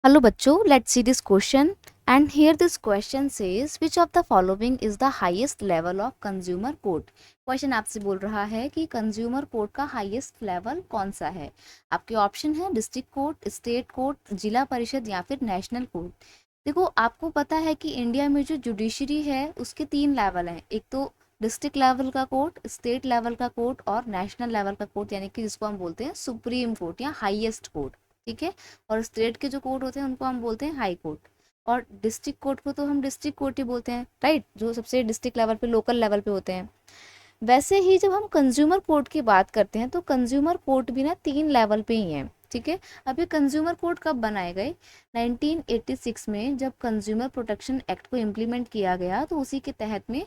Hello बच्चों, let's see this question and here this question says which of the following is the highest level of consumer court। Question आपसे बोल रहा है कि consumer court का highest level कौन सा है। आपके ऑप्शन है डिस्ट्रिक्ट कोर्ट, स्टेट कोर्ट, जिला परिषद या फिर नेशनल कोर्ट। देखो आपको पता है कि इंडिया में जो जुडिशरी है उसके 3 लेवल हैं, एक तो डिस्ट्रिक्ट लेवल का कोर्ट, स्टेट लेवल का कोर्ट और नेशनल लेवल का कोर्ट, यानी कि जिसको हम बोलते हैं सुप्रीम कोर्ट या हाईएस्ट कोर्ट। ठीक है। और स्टेट के जो कोर्ट होते हैं उनको हम बोलते हैं हाई कोर्ट, और डिस्ट्रिक्ट कोर्ट को तो हम डिस्ट्रिक्ट कोर्ट ही बोलते हैं, राइट, जो सबसे डिस्ट्रिक्ट लेवल पे, लोकल लेवल पे होते हैं। वैसे ही जब हम कंज्यूमर कोर्ट की बात करते हैं तो कंज्यूमर कोर्ट भी ना 3 लेवल पे ही है। ठीक है। अब ये कंज्यूमर कोर्ट कब बनाए गए? 1986 में जब कंज्यूमर प्रोटेक्शन एक्ट को इम्प्लीमेंट किया गया तो उसी के तहत में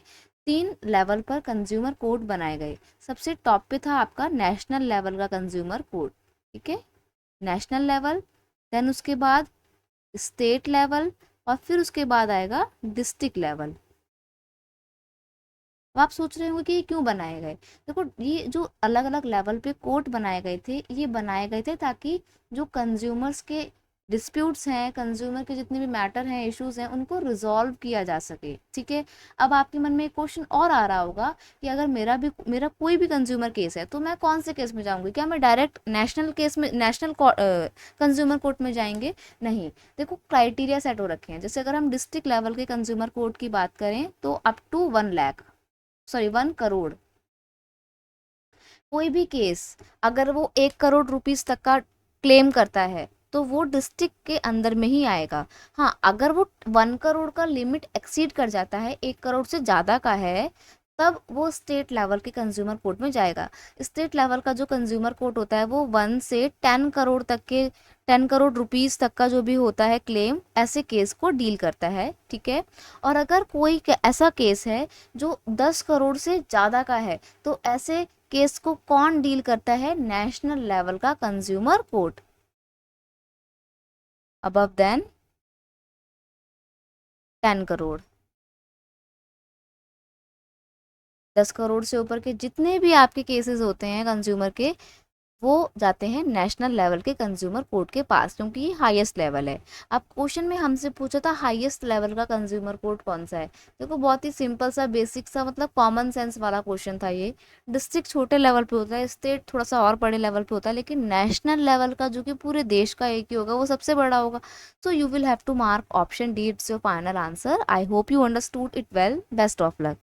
3 लेवल पर कंज्यूमर कोर्ट बनाए गए। सबसे टॉप पे था आपका नेशनल लेवल का कंज्यूमर कोर्ट। ठीक है, नेशनल लेवल, देन उसके बाद स्टेट लेवल और फिर उसके बाद आएगा डिस्ट्रिक्ट लेवल। अब आप सोच रहे होंगे कि ये क्यों बनाए गए। देखो ये जो अलग अलग लेवल पे कोर्ट बनाए गए थे, ये बनाए गए थे ताकि जो कंज्यूमर्स के डिस्प्यूट्स हैं, कंज्यूमर के जितने भी मैटर हैं, इश्यूज हैं, उनको रिजॉल्व किया जा सके। ठीक है। अब आपके मन में एक क्वेश्चन और आ रहा होगा कि अगर मेरा कोई भी कंज्यूमर केस है तो मैं कौन से केस में जाऊंगी? क्या मैं डायरेक्ट नेशनल केस में, नेशनल कंज्यूमर कोर्ट में जाएंगे? नहीं। देखो क्राइटेरिया सेट हो रखे हैं। जैसे अगर हम डिस्ट्रिक्ट लेवल के कंज्यूमर कोर्ट की बात करें तो up to 1 lakh, sorry 1 crore, कोई भी केस अगर वो 1 करोड़ रुपीस तक का क्लेम करता है तो वो डिस्ट्रिक्ट के अंदर में ही आएगा। हाँ, अगर वो 1 करोड़ का लिमिट एक्सीड कर जाता है, 1 करोड़ से ज़्यादा का है, तब वो स्टेट लेवल के कंज्यूमर कोर्ट में जाएगा। स्टेट लेवल का जो कंज्यूमर कोर्ट होता है वो 1 से 10 करोड़ तक के, 10 करोड़ रुपीस तक का जो भी होता है क्लेम, ऐसे केस को डील करता है। ठीक है। और अगर कोई ऐसा केस है जो 10 करोड़ से ज़्यादा का है तो ऐसे केस को कौन डील करता है? नेशनल लेवल का consumer court. Above than 10 crore, 10 crore से ऊपर के जितने भी आपके केसेस होते हैं कंज्यूमर के, वो जाते हैं नेशनल लेवल के कंज्यूमर कोर्ट के पास, क्योंकि ये हाईएस्ट लेवल है। अब क्वेश्चन में हमसे पूछा था हाईएस्ट लेवल का कंज्यूमर कोर्ट कौन सा है। देखो बहुत ही सिंपल सा, बेसिक सा, मतलब कॉमन सेंस वाला क्वेश्चन था ये। डिस्ट्रिक्ट छोटे लेवल पे होता है, स्टेट थोड़ा सा और बड़े लेवल पे होता है, लेकिन नेशनल लेवल का जो कि पूरे देश का एक ही होगा वो सबसे बड़ा होगा। So you will have to mark option D, it's your final answer. I hope you understood it well. Best of luck.